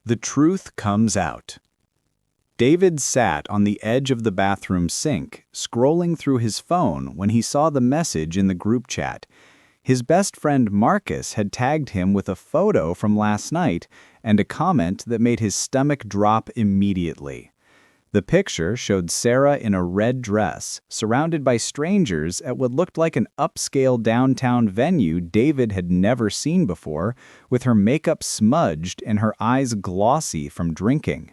The truth comes out. David sat on the edge of the bathroom sink, scrolling through his phone when he saw the message in the group chat. His best friend Marcus had tagged him with a photo from last night and a comment that made his stomach drop immediately. The picture showed Sarah in a red dress, surrounded by strangers at what looked like an upscale downtown venue David had never seen before, with her makeup smudged and her eyes glossy from drinking.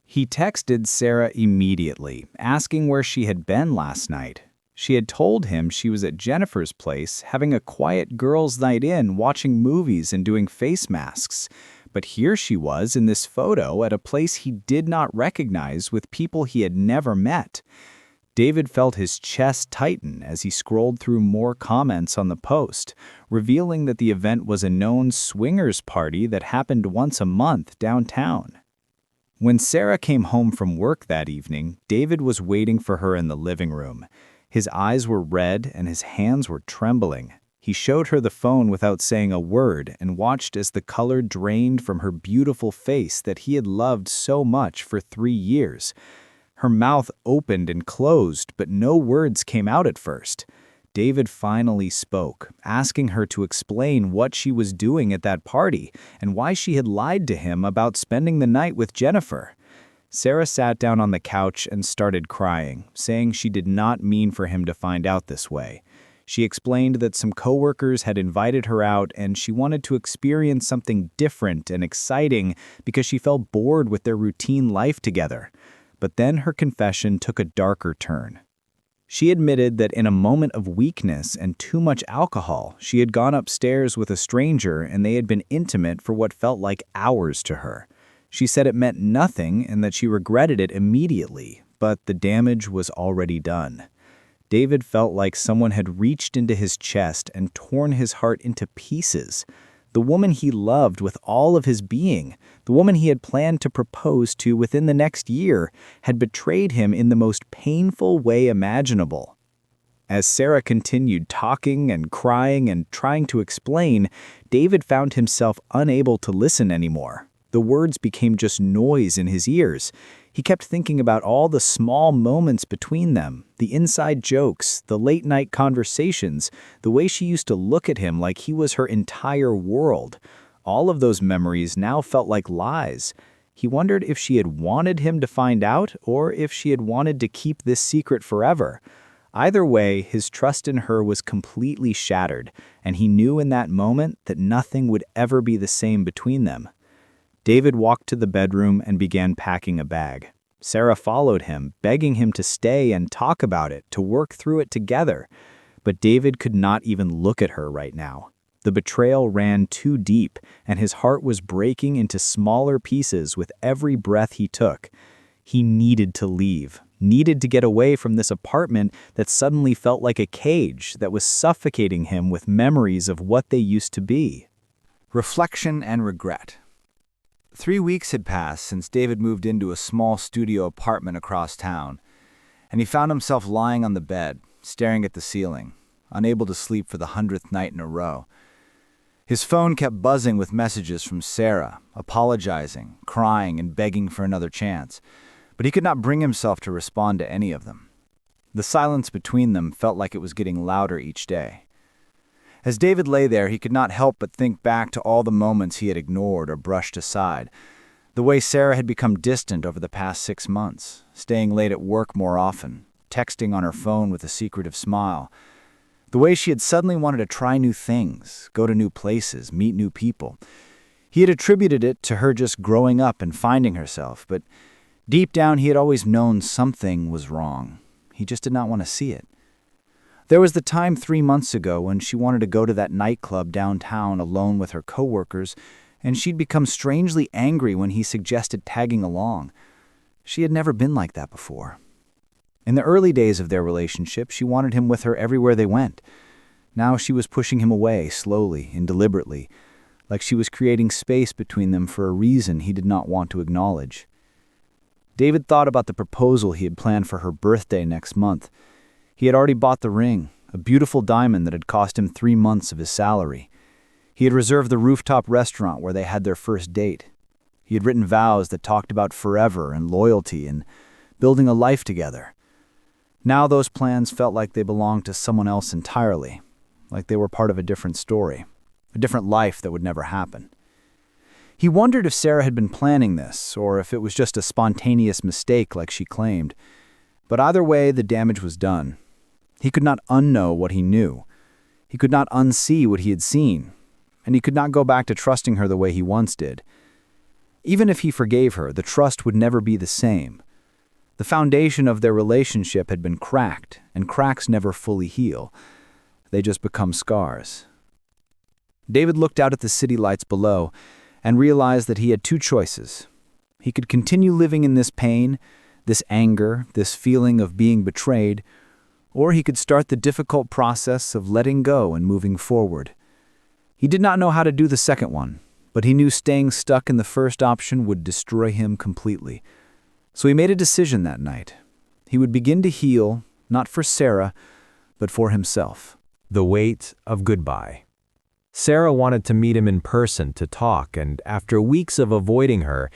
He texted Sarah immediately, asking where she had been last night. She had told him she was at Jennifer's place, having a quiet girls' night in, watching movies and doing face masks. But here she was in this photo at a place he did not recognize with people he had never met. David felt his chest tighten as he scrolled through more comments on the post, revealing that the event was a known swingers party that happened once a month downtown. When Sarah came home from work that evening, David was waiting for her in the living room. His eyes were red and his hands were trembling. He showed her the phone without saying a word and watched as the color drained from her beautiful face that he had loved so much for 3 years. Her mouth opened and closed, but no words came out at first. David finally spoke, asking her to explain what she was doing at that party and why she had lied to him about spending the night with Jennifer. Sarah sat down on the couch and started crying, saying she did not mean for him to find out this way. She explained that some coworkers had invited her out and she wanted to experience something different and exciting because she felt bored with their routine life together. But then her confession took a darker turn. She admitted that in a moment of weakness and too much alcohol, she had gone upstairs with a stranger and they had been intimate for what felt like hours to her. She said it meant nothing and that she regretted it immediately, but the damage was already done. David felt like someone had reached into his chest and torn his heart into pieces. The woman he loved with all of his being, the woman he had planned to propose to within the next year, had betrayed him in the most painful way imaginable. As Sarah continued talking and crying and trying to explain, David found himself unable to listen anymore. The words became just noise in his ears. He kept thinking about all the small moments between them, the inside jokes, the late-night conversations, the way she used to look at him like he was her entire world. All of those memories now felt like lies. He wondered if she had wanted him to find out or if she had wanted to keep this secret forever. Either way, his trust in her was completely shattered, and he knew in that moment that nothing would ever be the same between them. David walked to the bedroom and began packing a bag. Sarah followed him, begging him to stay and talk about it, to work through it together. But David could not even look at her right now. The betrayal ran too deep, and his heart was breaking into smaller pieces with every breath he took. He needed to leave, needed to get away from this apartment that suddenly felt like a cage that was suffocating him with memories of what they used to be. Reflection and regret. 3 weeks had passed since David moved into a small studio apartment across town, and he found himself lying on the bed, staring at the ceiling, unable to sleep for the 100th night in a row. His phone kept buzzing with messages from Sarah, apologizing, crying, and begging for another chance, but he could not bring himself to respond to any of them. The silence between them felt like it was getting louder each day. As David lay there, he could not help but think back to all the moments he had ignored or brushed aside. The way Sarah had become distant over the past 6 months, staying late at work more often, texting on her phone with a secretive smile. The way she had suddenly wanted to try new things, go to new places, meet new people. He had attributed it to her just growing up and finding herself, but deep down he had always known something was wrong. He just did not want to see it. There was the time 3 months ago when she wanted to go to that nightclub downtown alone with her coworkers, and she'd become strangely angry when he suggested tagging along. She had never been like that before. In the early days of their relationship, she wanted him with her everywhere they went. Now she was pushing him away slowly and deliberately, like she was creating space between them for a reason he did not want to acknowledge. David thought about the proposal he had planned for her birthday next month. He had already bought the ring, a beautiful diamond that had cost him 3 months of his salary. He had reserved the rooftop restaurant where they had their first date. He had written vows that talked about forever and loyalty and building a life together. Now those plans felt like they belonged to someone else entirely, like they were part of a different story, a different life that would never happen. He wondered if Sarah had been planning this, or if it was just a spontaneous mistake like she claimed. But either way, the damage was done. He could not unknow what he knew. He could not unsee what he had seen, and he could not go back to trusting her the way he once did. Even if he forgave her, the trust would never be the same. The foundation of their relationship had been cracked, and cracks never fully heal. They just become scars. David looked out at the city lights below and realized that he had two choices. He could continue living in this pain, this anger, this feeling of being betrayed, or he could start the difficult process of letting go and moving forward. He did not know how to do the second one, but he knew staying stuck in the first option would destroy him completely. So he made a decision that night. He would begin to heal, not for Sarah, but for himself. The weight of goodbye. Sarah wanted to meet him in person to talk, and after weeks of avoiding her,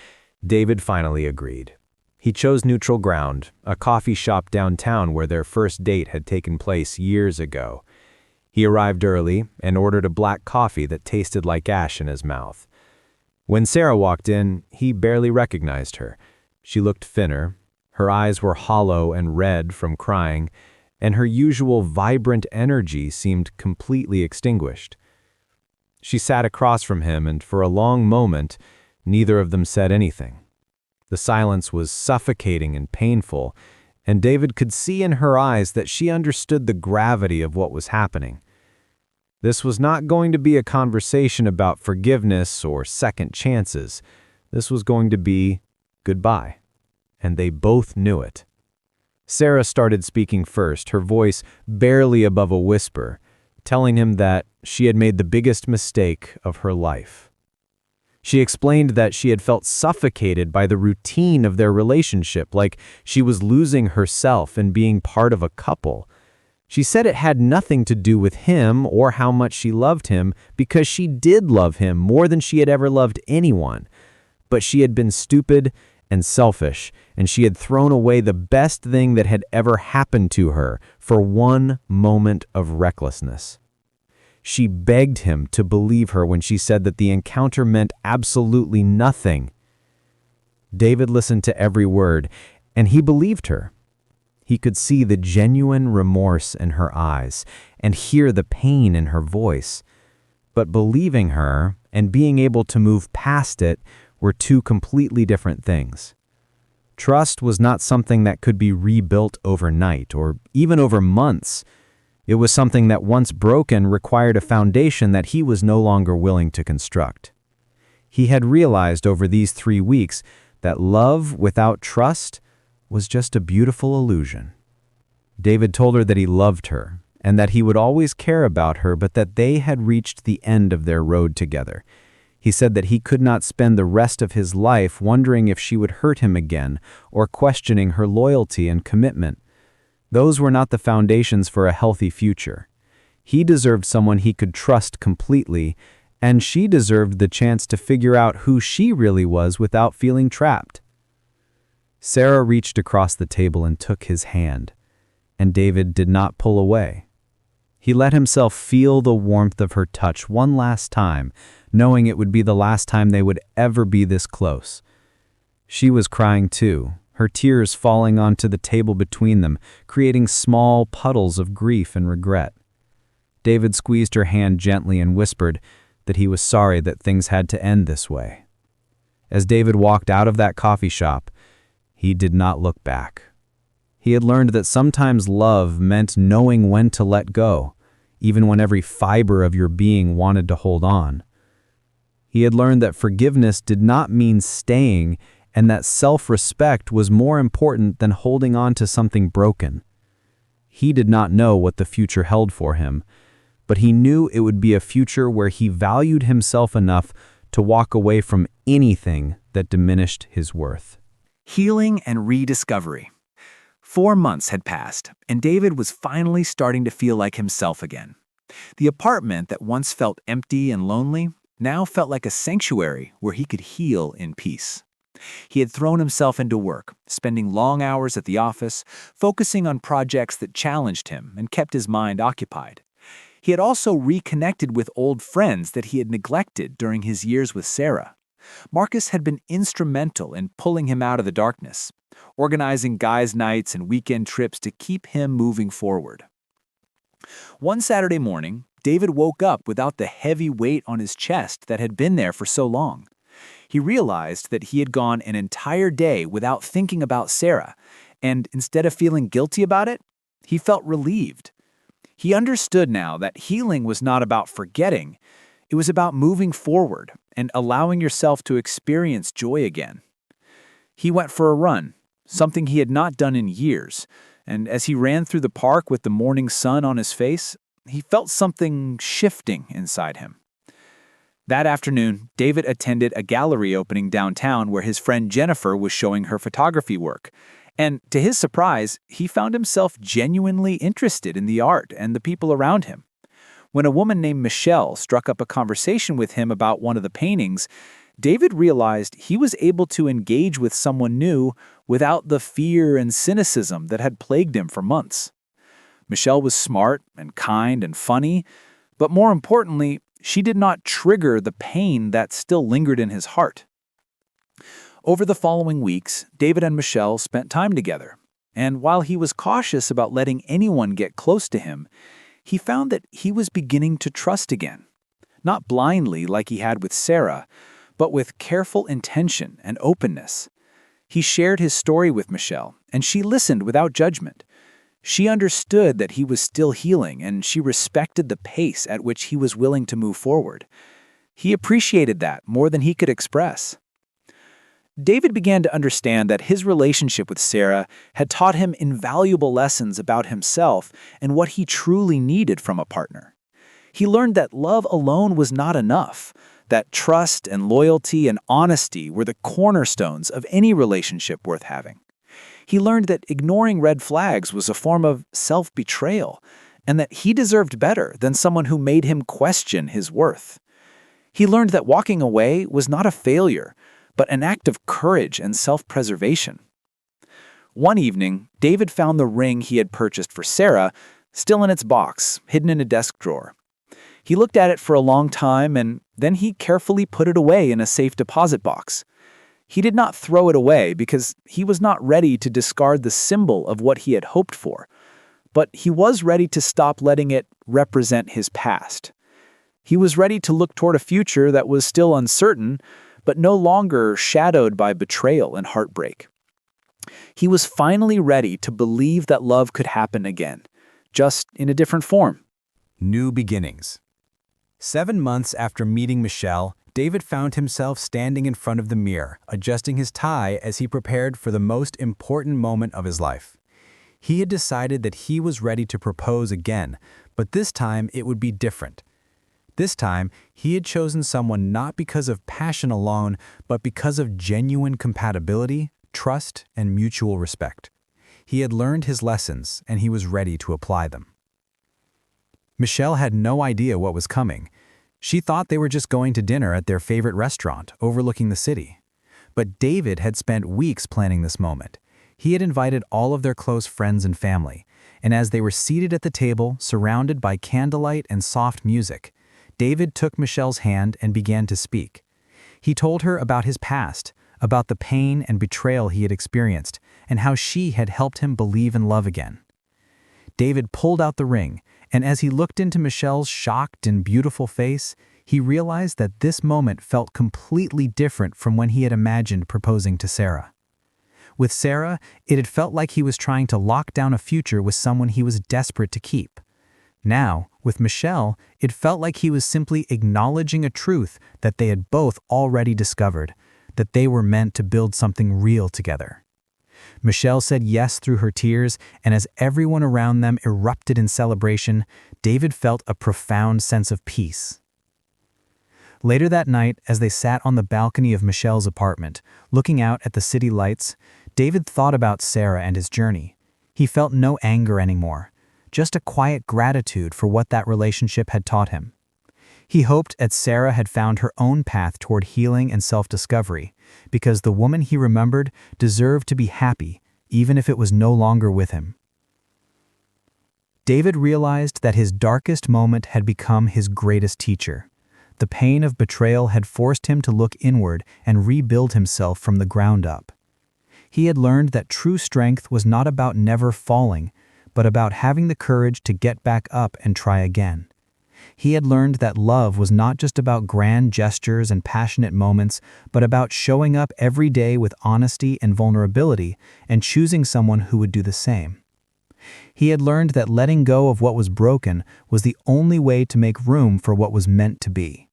David finally agreed. He chose neutral ground, a coffee shop downtown where their first date had taken place years ago. He arrived early and ordered a black coffee that tasted like ash in his mouth. When Sarah walked in, he barely recognized her. She looked thinner, her eyes were hollow and red from crying, and her usual vibrant energy seemed completely extinguished. She sat across from him, and for a long moment, neither of them said anything. The silence was suffocating and painful, and David could see in her eyes that she understood the gravity of what was happening. This was not going to be a conversation about forgiveness or second chances. This was going to be goodbye, and they both knew it. Sarah started speaking first, her voice barely above a whisper, telling him that she had made the biggest mistake of her life. She explained that she had felt suffocated by the routine of their relationship, like she was losing herself and being part of a couple. She said it had nothing to do with him or how much she loved him, because she did love him more than she had ever loved anyone. But she had been stupid and selfish, and she had thrown away the best thing that had ever happened to her for one moment of recklessness. She begged him to believe her when she said that the encounter meant absolutely nothing. David listened to every word, and he believed her. He could see the genuine remorse in her eyes and hear the pain in her voice. But believing her and being able to move past it were two completely different things. Trust was not something that could be rebuilt overnight or even over months. It was something that once broken required a foundation that he was no longer willing to construct. He had realized over these 3 weeks that love without trust was just a beautiful illusion. David told her that he loved her and that he would always care about her, but that they had reached the end of their road together. He said that he could not spend the rest of his life wondering if she would hurt him again or questioning her loyalty and commitment. Those were not the foundations for a healthy future. He deserved someone he could trust completely, and she deserved the chance to figure out who she really was without feeling trapped. Sarah reached across the table and took his hand, and David did not pull away. He let himself feel the warmth of her touch one last time, knowing it would be the last time they would ever be this close. She was crying too, her tears falling onto the table between them, creating small puddles of grief and regret. David squeezed her hand gently and whispered that he was sorry that things had to end this way. As David walked out of that coffee shop, he did not look back. He had learned that sometimes love meant knowing when to let go, even when every fiber of your being wanted to hold on. He had learned that forgiveness did not mean staying, and that self-respect was more important than holding on to something broken. He did not know what the future held for him, but he knew it would be a future where he valued himself enough to walk away from anything that diminished his worth. Healing and rediscovery. 4 months had passed, and David was finally starting to feel like himself again. The apartment that once felt empty and lonely now felt like a sanctuary where he could heal in peace. He had thrown himself into work, spending long hours at the office, focusing on projects that challenged him and kept his mind occupied. He had also reconnected with old friends that he had neglected during his years with Sarah. Marcus had been instrumental in pulling him out of the darkness, organizing guys' nights and weekend trips to keep him moving forward. One Saturday morning, David woke up without the heavy weight on his chest that had been there for so long. He realized that he had gone an entire day without thinking about Sarah, and instead of feeling guilty about it, he felt relieved. He understood now that healing was not about forgetting, it was about moving forward and allowing yourself to experience joy again. He went for a run, something he had not done in years, and as he ran through the park with the morning sun on his face, he felt something shifting inside him. That afternoon, David attended a gallery opening downtown where his friend Jennifer was showing her photography work. And to his surprise, he found himself genuinely interested in the art and the people around him. When a woman named Michelle struck up a conversation with him about one of the paintings, David realized he was able to engage with someone new without the fear and cynicism that had plagued him for months. Michelle was smart and kind and funny, but more importantly, she did not trigger the pain that still lingered in his heart. Over the following weeks, David and Michelle spent time together, and while he was cautious about letting anyone get close to him, he found that he was beginning to trust again. Not blindly like he had with Sarah, but with careful intention and openness. He shared his story with Michelle, and she listened without judgment. She understood that he was still healing, and she respected the pace at which he was willing to move forward. He appreciated that more than he could express. David began to understand that his relationship with Sarah had taught him invaluable lessons about himself and what he truly needed from a partner. He learned that love alone was not enough, that trust and loyalty and honesty were the cornerstones of any relationship worth having. He learned that ignoring red flags was a form of self-betrayal, and that he deserved better than someone who made him question his worth. He learned that walking away was not a failure, but an act of courage and self-preservation. One evening, David found the ring he had purchased for Sarah still in its box, hidden in a desk drawer. He looked at it for a long time, and then he carefully put it away in a safe deposit box. He did not throw it away because he was not ready to discard the symbol of what he had hoped for, but he was ready to stop letting it represent his past. He was ready to look toward a future that was still uncertain, but no longer shadowed by betrayal and heartbreak. He was finally ready to believe that love could happen again, just in a different form. New beginnings. 7 months after meeting Michelle, David found himself standing in front of the mirror, adjusting his tie as he prepared for the most important moment of his life. He had decided that he was ready to propose again, but this time it would be different. This time, he had chosen someone not because of passion alone, but because of genuine compatibility, trust, and mutual respect. He had learned his lessons, and he was ready to apply them. Michelle had no idea what was coming. She thought they were just going to dinner at their favorite restaurant, overlooking the city. But David had spent weeks planning this moment. He had invited all of their close friends and family, and as they were seated at the table, surrounded by candlelight and soft music, David took Michelle's hand and began to speak. He told her about his past, about the pain and betrayal he had experienced, and how she had helped him believe in love again. David pulled out the ring, and as he looked into Michelle's shocked and beautiful face, he realized that this moment felt completely different from when he had imagined proposing to Sarah. With Sarah, it had felt like he was trying to lock down a future with someone he was desperate to keep. Now, with Michelle, it felt like he was simply acknowledging a truth that they had both already discovered, that they were meant to build something real together. Michelle said yes through her tears, and as everyone around them erupted in celebration, David felt a profound sense of peace. Later that night, as they sat on the balcony of Michelle's apartment, looking out at the city lights, David thought about Sarah and his journey. He felt no anger anymore, just a quiet gratitude for what that relationship had taught him. He hoped that Sarah had found her own path toward healing and self-discovery, because the woman he remembered deserved to be happy, even if it was no longer with him. David realized that his darkest moment had become his greatest teacher. The pain of betrayal had forced him to look inward and rebuild himself from the ground up. He had learned that true strength was not about never falling, but about having the courage to get back up and try again. He had learned that love was not just about grand gestures and passionate moments, but about showing up every day with honesty and vulnerability and choosing someone who would do the same. He had learned that letting go of what was broken was the only way to make room for what was meant to be.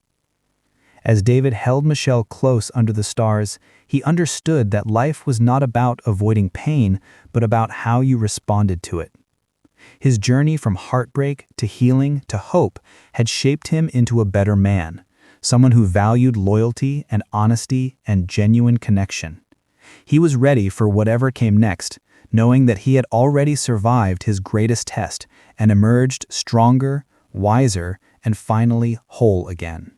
As David held Michelle close under the stars, he understood that life was not about avoiding pain, but about how you responded to it. His journey from heartbreak to healing to hope had shaped him into a better man, someone who valued loyalty and honesty and genuine connection. He was ready for whatever came next, knowing that he had already survived his greatest test and emerged stronger, wiser, and finally whole again.